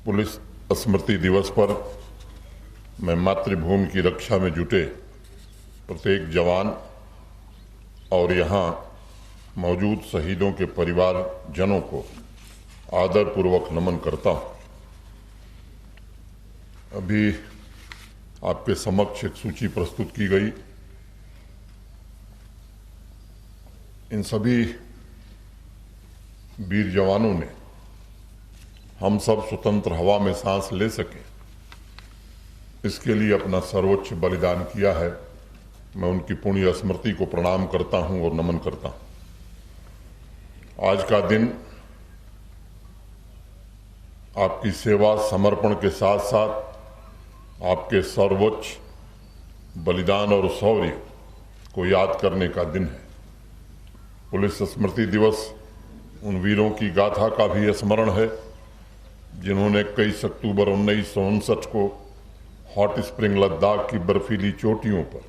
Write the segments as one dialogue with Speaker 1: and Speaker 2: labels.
Speaker 1: Police स्मृति दिवस पर मैं मातृभूमि की रक्षा में जुटे प्रत्येक जवान और यहाँ मौजूद शहीदों के परिवारजनों को आदरपूर्वक नमन करता हूँ। अभी आपके समक्ष एक सूची प्रस्तुत की गई। इन सभी वीर जवानों ने हम सब स्वतंत्र हवा में सांस ले सकें, इसके लिए अपना सर्वोच्च बलिदान किया है। मैं उनकी पुण्य स्मृति को प्रणाम करता हूं और नमन करता हूं। आज का दिन आपकी सेवा समर्पण के साथ साथ आपके सर्वोच्च बलिदान और शौर्य को याद करने का दिन है। पुलिस स्मृति दिवस उन वीरों की गाथा का भी स्मरण है जिन्होंने 21 अक्टूबर 1959 को हॉट स्प्रिंग लद्दाख की बर्फीली चोटियों पर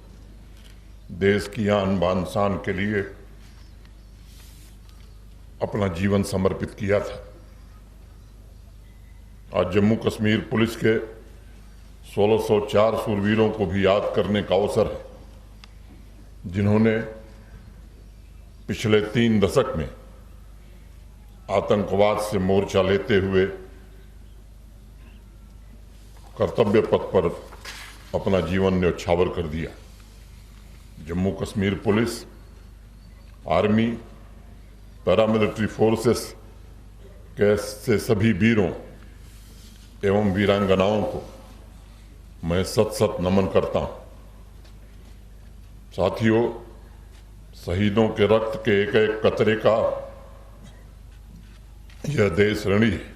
Speaker 1: देश की आन बान शान के लिए अपना जीवन समर्पित किया था। आज जम्मू कश्मीर पुलिस के 1604 शूरवीरों को भी याद करने का अवसर है जिन्होंने पिछले 3 दशक में आतंकवाद से मोर्चा लेते हुए कर्तव्य पथ पर अपना जीवन न्यौछावर कर दिया। Jammu Kashmir police, army, paramilitary forces के से सभी वीरों एवं वीरांगनाओं को मैं सत सत नमन करता हूं। साथियों, शहीदों के रक्त के एक एक कतरे का यह देश ऋणी है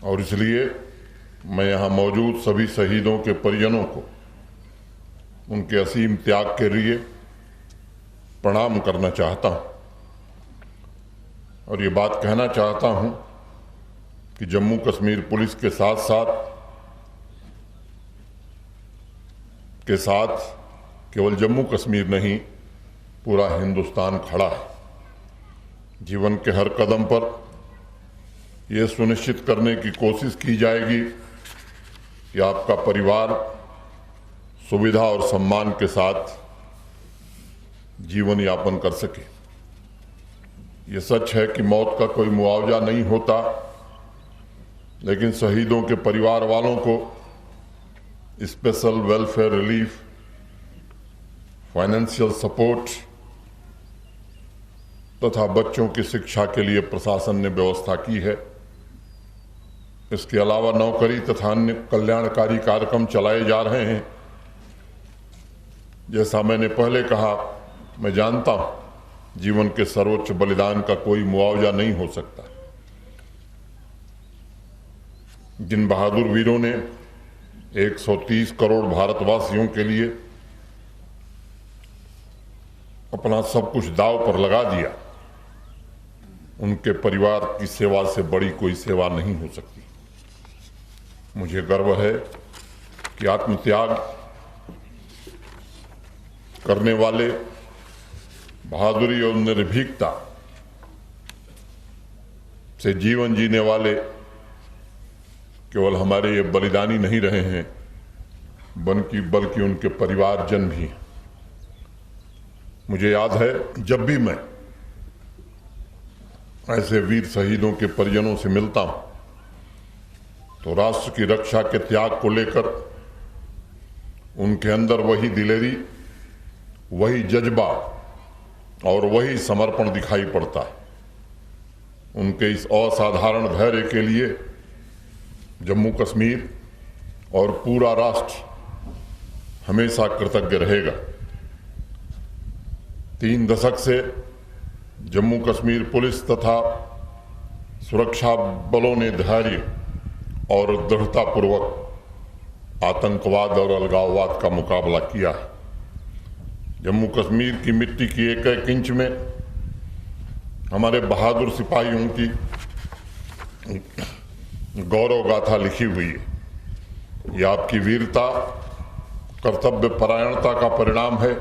Speaker 1: और इसलिए मैं यहाँ मौजूद सभी शहीदों के परिजनों को उनके असीम त्याग के लिए प्रणाम करना चाहता हूँ और ये बात कहना चाहता हूँ कि जम्मू कश्मीर पुलिस के साथ केवल जम्मू कश्मीर नहीं, पूरा हिंदुस्तान खड़ा है। जीवन के हर कदम पर यह सुनिश्चित करने की कोशिश की जाएगी कि आपका परिवार सुविधा और सम्मान के साथ जीवन यापन कर सके। ये सच है कि मौत का कोई मुआवजा नहीं होता, लेकिन शहीदों के परिवार वालों को special welfare relief, financial support तथा बच्चों की शिक्षा के लिए प्रशासन ने व्यवस्था की है। इसके अलावा नौकरी तथा अन्य कल्याणकारी कार्यक्रम चलाए जा रहे हैं। जैसा मैंने पहले कहा, मैं जानता हूं जीवन के सर्वोच्च बलिदान का कोई मुआवजा नहीं हो सकता। जिन बहादुर वीरों ने 130 करोड़ भारतवासियों के लिए अपना सब कुछ दांव पर लगा दिया, उनके परिवार की सेवा से बड़ी कोई सेवा नहीं हो सकती। मुझे गर्व है कि आत्मत्याग करने वाले, बहादुरी और निर्भीकता से जीवन जीने वाले केवल हमारे ये बलिदानी नहीं रहे हैं, बल्कि उनके परिवारजन भी हैं। मुझे याद है, जब भी मैं ऐसे वीर शहीदों के परिजनों से मिलता हूं तो राष्ट्र की रक्षा के त्याग को लेकर उनके अंदर वही दिलेरी, वही जज्बा और वही समर्पण दिखाई पड़ता है। उनके इस असाधारण धैर्य के लिए जम्मू कश्मीर और पूरा राष्ट्र हमेशा कृतज्ञ रहेगा। 3 दशक से जम्मू कश्मीर पुलिस तथा सुरक्षा बलों ने धैर्य और दृढ़तापूर्वक आतंकवाद और अलगाववाद का मुकाबला किया है। जम्मू कश्मीर की मिट्टी की एक एक इंच में हमारे बहादुर सिपाहियों की गौरव गाथा लिखी हुई है। यह आपकी वीरता, कर्तव्य परायणता का परिणाम है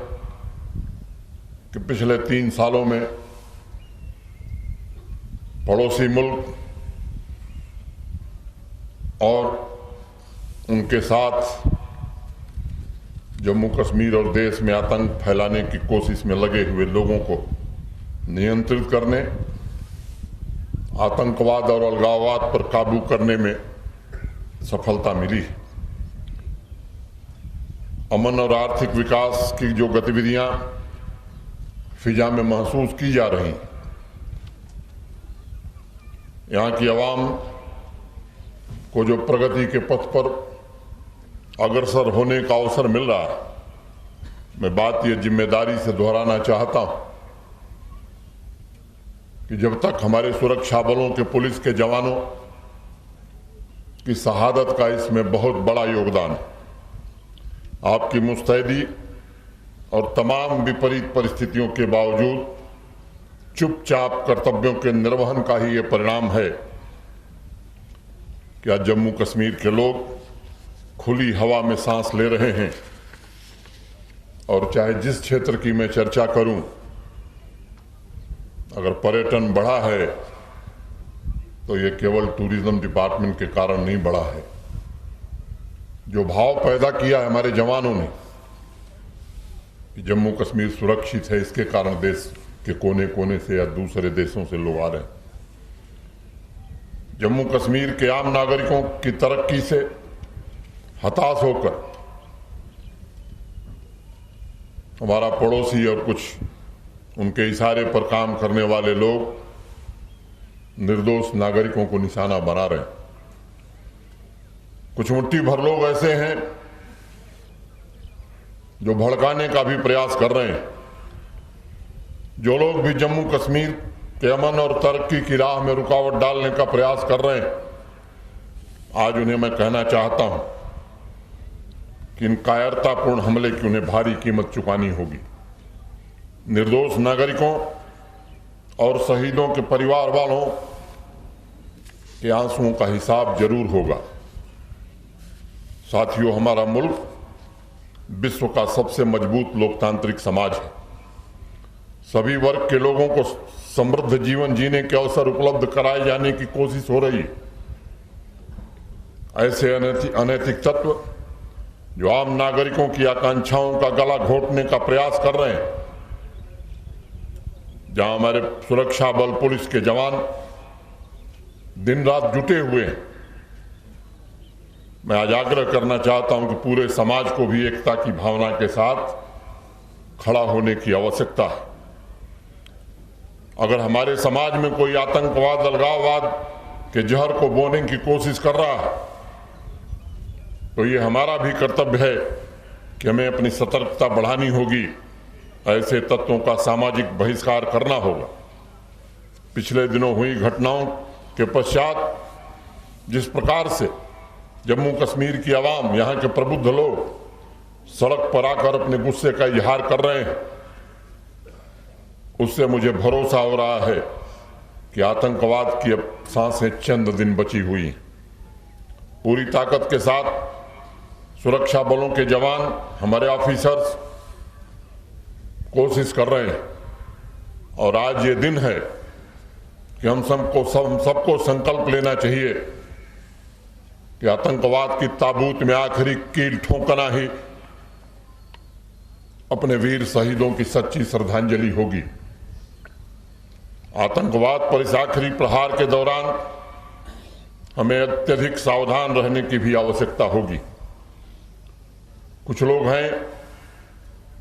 Speaker 1: कि पिछले 3 सालों में पड़ोसी मुल्क और उनके साथ जम्मू कश्मीर और देश में आतंक फैलाने की कोशिश में लगे हुए लोगों को नियंत्रित करने, आतंकवाद और अलगाववाद पर काबू करने में सफलता मिली। अमन और आर्थिक विकास की जो गतिविधियां फिजा में महसूस की जा रही, यहाँ की आवाम को जो प्रगति के पथ पर अग्रसर होने का अवसर मिल रहा है, मैं बात ये जिम्मेदारी से दोहराना चाहता हूं कि जब तक हमारे सुरक्षा बलों के पुलिस के जवानों की शहादत का इसमें बहुत बड़ा योगदान है, आपकी मुस्तैदी और तमाम विपरीत परिस्थितियों के बावजूद चुपचाप कर्तव्यों के निर्वहन का ही ये परिणाम है कि आज जम्मू कश्मीर के लोग खुली हवा में सांस ले रहे हैं। और चाहे जिस क्षेत्र की मैं चर्चा करूं, अगर पर्यटन बढ़ा है तो ये केवल टूरिज्म डिपार्टमेंट के कारण नहीं बढ़ा है। जो भाव पैदा किया है हमारे जवानों ने कि जम्मू कश्मीर सुरक्षित है, इसके कारण देश के कोने कोने से या दूसरे देशों से लोग आ रहे हैं। जम्मू कश्मीर के आम नागरिकों की तरक्की से हताश होकर हमारा पड़ोसी और कुछ उनके इशारे पर काम करने वाले लोग निर्दोष नागरिकों को निशाना बना रहे हैं। कुछ मुट्ठी भर लोग ऐसे हैं जो भड़काने का भी प्रयास कर रहे हैं। जो लोग भी जम्मू कश्मीर के अमन और तरक्की की राह में रुकावट डालने का प्रयास कर रहे हैं, आज उन्हें मैं कहना चाहता हूं कि इन कायरतापूर्ण हमले की उन्हें भारी कीमत चुकानी होगी। निर्दोष नागरिकों और शहीदों के परिवार वालों के आंसुओं का हिसाब जरूर होगा। साथियों, हमारा मुल्क विश्व का सबसे मजबूत लोकतांत्रिक समाज है। सभी वर्ग के लोगों को समृद्ध जीवन जीने के अवसर उपलब्ध कराए जाने की कोशिश हो रही है। ऐसे अनैतिक तत्व जो आम नागरिकों की आकांक्षाओं का गला घोटने का प्रयास कर रहे हैं, जहां हमारे सुरक्षा बल पुलिस के जवान दिन रात जुटे हुए हैं, मैं आज आग्रह करना चाहता हूं कि पूरे समाज को भी एकता की भावना के साथ खड़ा होने की आवश्यकता है। अगर हमारे समाज में कोई आतंकवाद, अलगाववाद के जहर को बोने की कोशिश कर रहा है, तो ये हमारा भी कर्तव्य है कि हमें अपनी सतर्कता बढ़ानी होगी। ऐसे तत्वों का सामाजिक बहिष्कार करना होगा। पिछले दिनों हुई घटनाओं के पश्चात जिस प्रकार से जम्मू कश्मीर की आवाम, यहाँ के प्रबुद्ध लोग सड़क पर आकर अपने गुस्से का इजहार कर रहे हैं, उससे मुझे भरोसा हो रहा है कि आतंकवाद की अब सांसें चंद दिन बची हुई हैं। पूरी ताकत के साथ सुरक्षा बलों के जवान, हमारे ऑफिसर्स कोशिश कर रहे हैं। और आज ये दिन है कि हम सबको संकल्प लेना चाहिए कि आतंकवाद की ताबूत में आखिरी कील ठोकना ही अपने वीर शहीदों की सच्ची श्रद्धांजलि होगी। आतंकवाद पर इस आखिरी प्रहार के दौरान हमें अत्यधिक सावधान रहने की भी आवश्यकता होगी। कुछ लोग हैं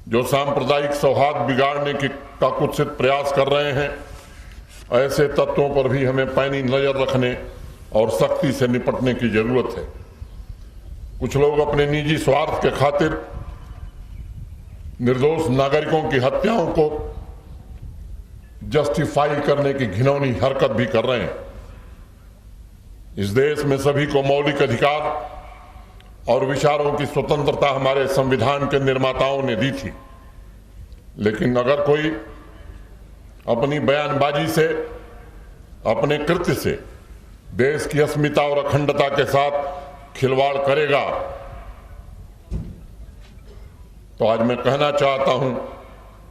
Speaker 1: जो सांप्रदायिक सौहार्द बिगाड़ने का कुत्सित प्रयास कर रहे हैं। ऐसे तत्वों पर भी हमें पैनी नजर रखने और सख्ती से निपटने की जरूरत है। कुछ लोग अपने निजी स्वार्थ के खातिर निर्दोष नागरिकों की हत्याओं को जस्टिफाई करने की घिनौनी हरकत भी कर रहे हैं। इस देश में सभी को मौलिक अधिकार और विचारों की स्वतंत्रता हमारे संविधान के निर्माताओं ने दी थी, लेकिन अगर कोई अपनी बयानबाजी से, अपने कृत्य से देश की अस्मिता और अखंडता के साथ खिलवाड़ करेगा, तो आज मैं कहना चाहता हूं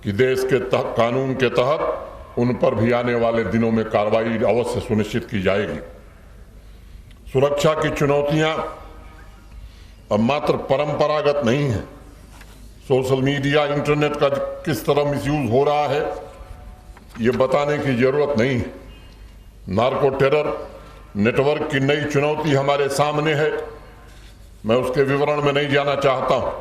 Speaker 1: कि देश के कानून के तहत उन पर भी आने वाले दिनों में कार्रवाई अवश्य सुनिश्चित की जाएगी। सुरक्षा की चुनौतियां अब मात्र परंपरागत नहीं है। सोशल मीडिया, इंटरनेट का किस तरह मिसयूज हो रहा है ये बताने की जरूरत नहीं है। नार्को टेरर नेटवर्क की नई चुनौती हमारे सामने है। मैं उसके विवरण में नहीं जाना चाहता हूं।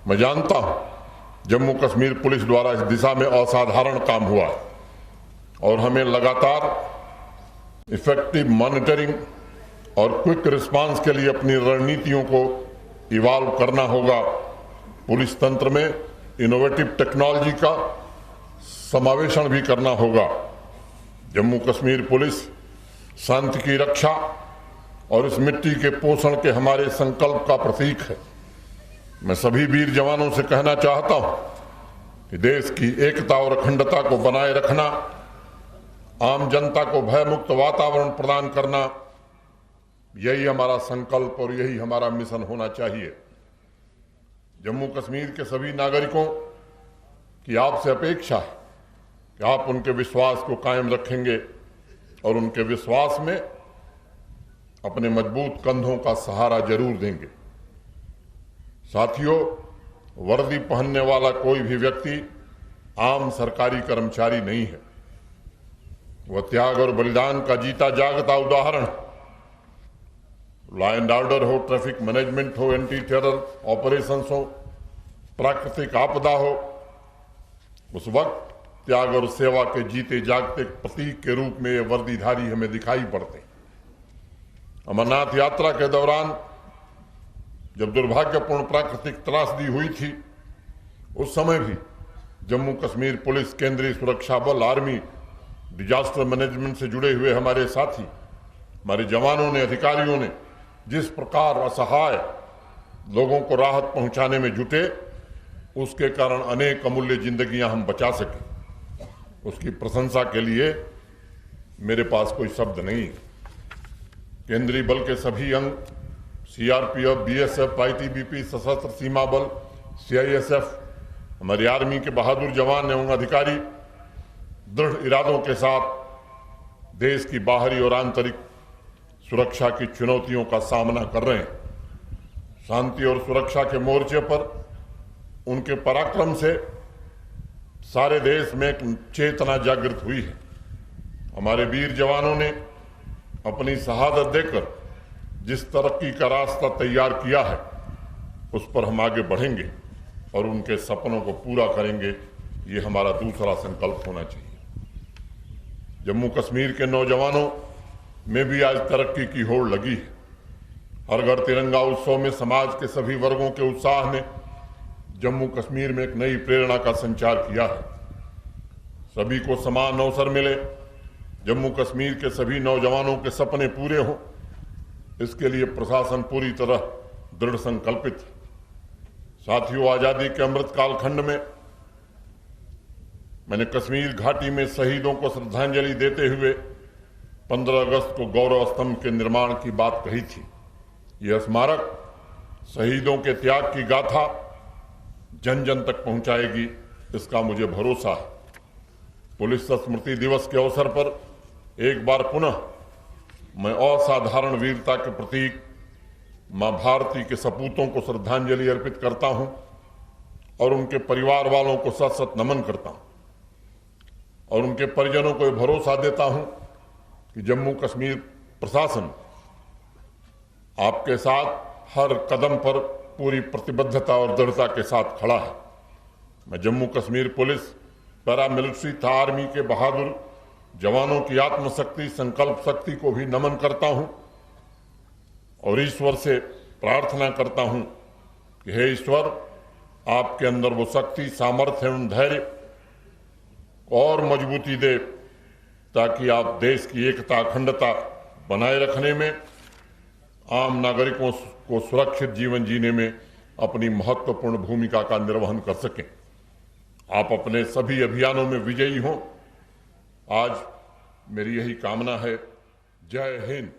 Speaker 1: मैं जानता हूं जम्मू कश्मीर पुलिस द्वारा इस दिशा में असाधारण काम हुआ है और हमें लगातार इफेक्टिव मॉनिटरिंग और क्विक रिस्पांस के लिए अपनी रणनीतियों को इवॉल्व करना होगा। पुलिस तंत्र में इनोवेटिव टेक्नोलॉजी का समावेशन भी करना होगा। जम्मू कश्मीर पुलिस शांति की रक्षा और इस मिट्टी के पोषण के हमारे संकल्प का प्रतीक है। मैं सभी वीर जवानों से कहना चाहता हूं कि देश की एकता और अखंडता को बनाए रखना, आम जनता को भयमुक्त वातावरण प्रदान करना, यही हमारा संकल्प और यही हमारा मिशन होना चाहिए। जम्मू कश्मीर के सभी नागरिकों की आपसे अपेक्षा है कि आप उनके विश्वास को कायम रखेंगे और उनके विश्वास में अपने मजबूत कंधों का सहारा जरूर देंगे। साथियों, वर्दी पहनने वाला कोई भी व्यक्ति आम सरकारी कर्मचारी नहीं है। वह त्याग और बलिदान का जीता जागता उदाहरण है। लॉ एंड ऑर्डर हो, ट्रैफिक मैनेजमेंट हो, एंटी टेरर ऑपरेशंस हो, प्राकृतिक आपदा हो, उस वक्त त्याग और सेवा के जीते जागते प्रतीक के रूप में ये वर्दीधारी हमें दिखाई पड़ते हैं। अमरनाथ यात्रा के दौरान जब दुर्भाग्यपूर्ण प्राकृतिक त्रासदी हुई थी, उस समय भी जम्मू कश्मीर पुलिस, केंद्रीय सुरक्षा बल, आर्मी, डिजास्टर मैनेजमेंट से जुड़े हुए हमारे साथी, हमारे जवानों ने, अधिकारियों ने जिस प्रकार असहाय लोगों को राहत पहुंचाने में जुटे, उसके कारण अनेक अमूल्य जिंदगियां हम बचा सके। उसकी प्रशंसा के लिए मेरे पास कोई शब्द नहीं है। केंद्रीय बल के सभी अंग, सीआरपीएफ, बीएसएफ, आईटीबीपी, सशस्त्र सीमा बल, सीआईएसएफ, हमारी आर्मी के बहादुर जवान एवं अधिकारी दृढ़ इरादों के साथ देश की बाहरी और आंतरिक सुरक्षा की चुनौतियों का सामना कर रहे हैं। शांति और सुरक्षा के मोर्चे पर उनके पराक्रम से सारे देश में एक चेतना जागृत हुई है। हमारे वीर जवानों ने अपनी शहादत देकर जिस तरक्की का रास्ता तैयार किया है, उस पर हम आगे बढ़ेंगे और उनके सपनों को पूरा करेंगे। ये हमारा दूसरा संकल्प होना चाहिए। जम्मू कश्मीर के नौजवानों में भी आज तरक्की की होड़ लगी है। हर घर तिरंगा उत्सव में समाज के सभी वर्गों के उत्साह ने जम्मू कश्मीर में एक नई प्रेरणा का संचार किया है। सभी को समान अवसर मिले, जम्मू कश्मीर के सभी नौजवानों के सपने पूरे हों, इसके लिए प्रशासन पूरी तरह दृढ़ संकल्पित है। साथियों, आजादी के अमृत कालखंड में मैंने कश्मीर घाटी में शहीदों को श्रद्धांजलि देते हुए 15 अगस्त को गौरव स्तंभ के निर्माण की बात कही थी। यह स्मारक शहीदों के त्याग की गाथा जन जन तक पहुंचाएगी, इसका मुझे भरोसा है। पुलिस स्मृति दिवस के अवसर पर एक बार पुनः मैं असाधारण वीरता के प्रतीक मां भारती के सपूतों को श्रद्धांजलि अर्पित करता हूं और उनके परिवार वालों को सत सत नमन करता हूं और उनके परिजनों को भरोसा देता हूं कि जम्मू कश्मीर प्रशासन आपके साथ हर कदम पर पूरी प्रतिबद्धता और दृढ़ता के साथ खड़ा है। मैं जम्मू कश्मीर पुलिस, पैरामिलिट्री तथा आर्मी के बहादुर जवानों की आत्मशक्ति, संकल्प शक्ति को भी नमन करता हूं और ईश्वर से प्रार्थना करता हूं कि हे ईश्वर, आपके अंदर वो शक्ति, सामर्थ्य एवं धैर्य और मजबूती दे ताकि आप देश की एकता, अखंडता बनाए रखने में, आम नागरिकों को सुरक्षित जीवन जीने में अपनी महत्वपूर्ण भूमिका का निर्वहन कर सकें। आप अपने सभी अभियानों में विजयी हों, आज मेरी यही कामना है। जय हिंद।